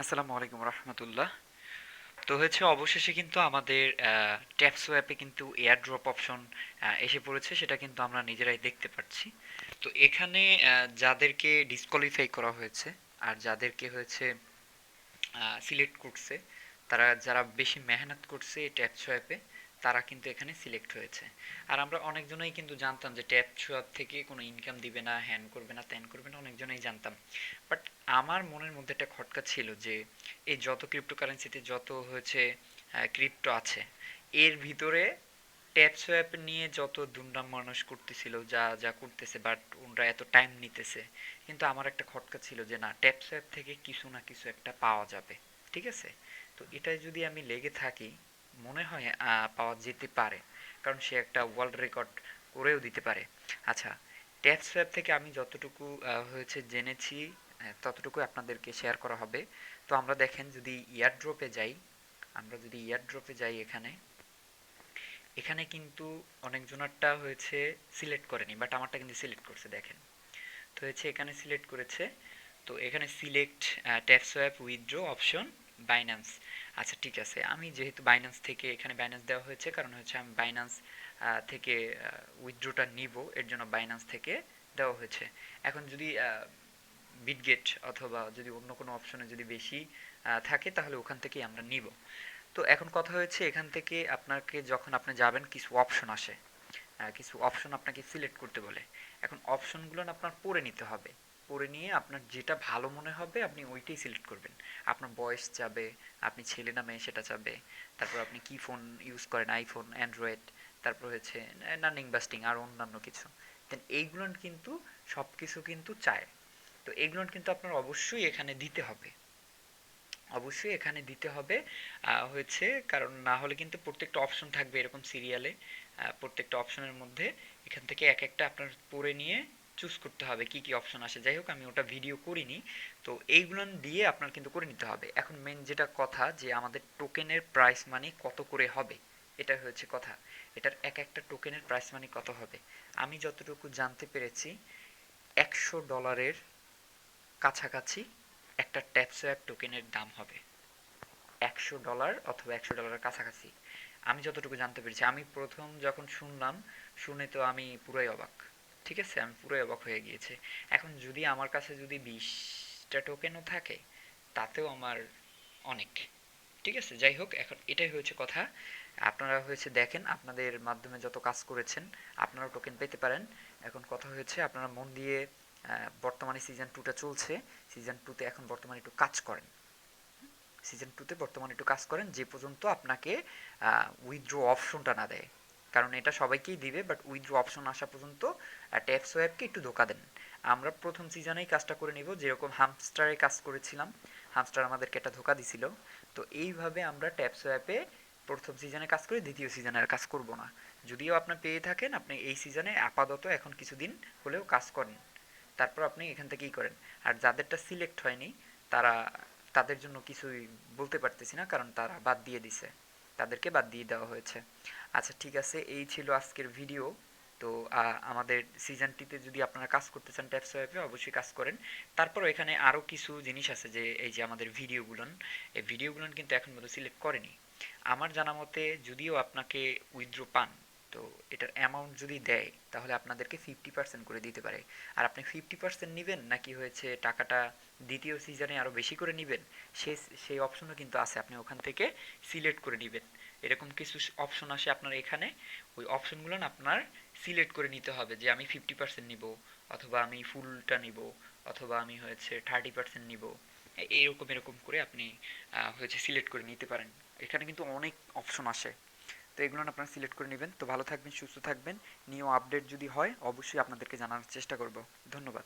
আসসালামু আলাইকুম রহমতুল্লাহ। তো হয়েছে অবশেষে কিন্তু আমাদের ট্যাপসো অ্যাপে কিন্তু এয়ার ড্রপ অপশন এসে পড়েছে, সেটা কিন্তু আমরা নিজেরাই দেখতে পাচ্ছি। তো এখানে যাদেরকে ডিসকোয়ালিফাই করা হয়েছে আর যাদেরকে হয়েছে সিলেক্ট করছে, তারা যারা বেশি মেহনত করছে এই ট্যাপসো অ্যাপে, তারা কিন্তু এখানে সিলেক্ট হয়েছে। আর আমরা অনেকজনেই কিন্তু জানতাম যে ট্যাপসো অ্যাপ থেকে কোনো ইনকাম দিবে না, হ্যান করবে না, ত্যান করবে না, অনেকজনেই জানতাম। বাট আমার মনের মধ্যে একটা খটকা ছিল যে এই যত ক্রিপ্টোকারেন্সিতে যত হয়েছে ক্রিপ্টো আছে, এর ভিতরে ট্যাপসো অ্যাপ নিয়ে যত দুর্নাম মানুষ করতেছিল, যা যা করতেছে, বাট ওনরা এত টাইম নিতেছে। কিন্তু আমার একটা খটকা ছিল যে না, ট্যাপসো অ্যাপ থেকে কিছু না কিছু একটা পাওয়া যাবে, ঠিক আছে? তো এটাই যদি আমি লেগে থাকি, মনে হয় পাওয়া যেতে পারে, কারণ সে একটা ওয়ার্ল্ড রেকর্ড করেও দিতে পারে। আচ্ছা, ট্যাপসো অ্যাপ থেকে আমি যতটুকু হয়েছে জেনেছি, ততটুকু আপনাদেরকে শেয়ার করা হবে। তো আমরা দেখেন যদি ইয়ারড্রপে যাই, আমরা যদি ইয়ারড্রপে যাই, এখানে এখানে কিন্তু অনেকজনেরটা হয়েছে সিলেক্ট করেনি, বাট আমারটা কিন্তু সিলেক্ট করছে, দেখেন। তো হচ্ছে এখানে সিলেক্ট করেছে। তো এখানে select tap swap withdraw option Binance. আচ্ছা ঠিক আছে, আমি যেহেতু বাইন্যান্স থেকে, এখানে বাইন্যান্স দেওয়া হয়েছে কারণ হচ্ছে আমি বাইন্যান্স থেকে উইথড্রটা নিব, এর জন্য বাইন্যান্স থেকে দেওয়া হয়েছে। এখন যদি বিটগেট অথবা যদি অন্য কোনো অপশনে যদি বেশি থাকে, তাহলে ওখান থেকেই আমরা নিব। তো এখন কথা হয়েছে, এখান থেকে আপনাকে যখন আপনি যাবেন কিছু অপশন আসে, কিছু অপশন আপনাকে সিলেক্ট করতে বলে। এখন অপশনগুলো না আপনার পড়ে নিতে হবে। পড়ে নিয়ে আপনার যেটা ভালো মনে হবে আপনি ওইটাই সিলেক্ট করবেন। আপনার বয়স চাবে, আপনি ছেলে না মেয়ে সেটা চাবে, তারপর আপনি কি ফোন ইউজ করেন, আইফোন, অ্যান্ড্রয়েড, তারপর হচ্ছে নানিং বাস্টিং আর অন্যান্য কিছু। দেন এইগুলো কিন্তু সব কিছু কিন্তু চায়। তো এগুলো কিন্তু আপনার অবশ্যই এখানে দিতে হবে, অবশ্যই এখানে দিতে হবে। হয়েছে কারণ না হলে কিন্তু প্রত্যেকটা অপশন থাকবে এরকম সিরিয়ালে, প্রত্যেকটা অপশনের মধ্যে এখান থেকে এক একটা আপনার পড়ে নিয়ে চুজ করতে হবে কি কি অপশন আসে। যাই হোক, আমি ওটা ভিডিও করিনি। তো এইগুলো দিয়ে আপনার কিন্তু করে নিতে হবে। এখন মেন যেটা কথা, যে আমাদের টোকেনের প্রাইস মানি কত করে হবে, এটা হচ্ছে কথা। এটার এক একটা টোকেনের প্রাইস মানি কত হবে, আমি যতটুকু জানতে পেরেছি $100 কাছাকাছি একটা ট্যাপসোয়াপ টোকেনের দাম হবে। $100 অথবা $100 কাছাকাছি, আমি যতটুকু জানতে পেরেছি। আমি প্রথম যখন শুনলাম, শুনে তো আমি পুরাই অবাক। ঠিক আছে, আমি পুরাই অবাক হয়ে গিয়েছে। এখন যদি আমার কাছে যদি 20টা টোকেনও থাকে, তাতেও আমার অনেক। ঠিক আছে, যাই হোক, এখন এটাই হয়েছে কথা। আপনারা হয়েছে দেখেন, আপনাদের মাধ্যমে যত কাজ করেছেন আপনারাও টোকেন পেতে পারেন। এখন কথা হয়েছে আপনারা মন দিয়ে, বর্তমানে সিজন 2টা চলছে, সিজন 2তে এখন বর্তমানে একটু কাজ করেন। সিজন 2তে বর্তমানে একটু কাজ করেন যে পর্যন্ত আপনাকে উইথড্র অপশনটা না দেয়। কারণ এটা সবাইকেই দিবে, বাট উইথড্র অপশন আসা পর্যন্ত ট্যাপ সোয়াপকে একটু ধোকা দেন। আমরা প্রথম সিজনেই কাজটা করে নিব, যেরকম হামস্টারে কাজ করেছিলাম, হামস্টার আমাদেরকে একটা ধোকা দিছিল। তো এইভাবে আমরা ট্যাপ সোয়াপে প্রথম সিজনে কাজ করে দ্বিতীয় সিজনে আর কাজ করব না। যদিও আপনি পেয়ে থাকেন, আপনি এই সিজনে আপাতত এখন কিছুদিন হলেও কাজ করেন, তারপর আপনি এখান থেকেই করেন। আর যাদেরটা সিলেক্ট হয়নি, তারা, তাদের জন্য কিছুই বলতে পারতেছি না, কারণ তারা বাদ দিয়ে দিছে, তাদেরকে বাদ দিয়ে দেওয়া হয়েছে। আচ্ছা ঠিক আছে, এই ছিল আজকের ভিডিও। তো আমাদের সিজনটিতে যদি আপনারা কাজ করতে চান ট্যাপস ওয়েবে, অবশ্যই কাজ করেন। তারপরও এখানে আরও কিছু জিনিস আছে, যে এই যে আমাদের ভিডিওগুলো, এই ভিডিওগুলো কিন্তু এখন পর্যন্ত সিলেক্ট করেনি আমার জানা মতে। যদিও আপনাকে উইথড্র পান, তো এটার অ্যামাউন্ট যদি দেয়, তাহলে আপনাদেরকে 50% করে দিতে পারে। আর আপনি 50% নেবেন নাকি হয়েছে টাকাটা দ্বিতীয় সিজনে আরও বেশি করে নেবেন, সে সেই অপশনও কিন্তু আছে, আপনি ওখান থেকে সিলেক্ট করে নেবেন। এরকম কিছু অপশন আসে আপনার এখানে, ওই অপশনগুলো না আপনার সিলেক্ট করে নিতে হবে, যে আমি 50% নিব, অথবা আমি ফুলটা নিব, অথবা আমি হয়েছে 30% নিব। এরকম এরকম করে আপনি হয়েছে সিলেক্ট করে নিতে পারেন। এখানে কিন্তু অনেক অপশন আসে, তো এগুলো আপনারা সিলেক্ট করে নেবেন। তো ভালো থাকবেন, সুস্থ থাকবেন। নিউ আপডেট যদি হয় অবশ্যই আপনাদেরকে জানানোর চেষ্টা করব। ধন্যবাদ।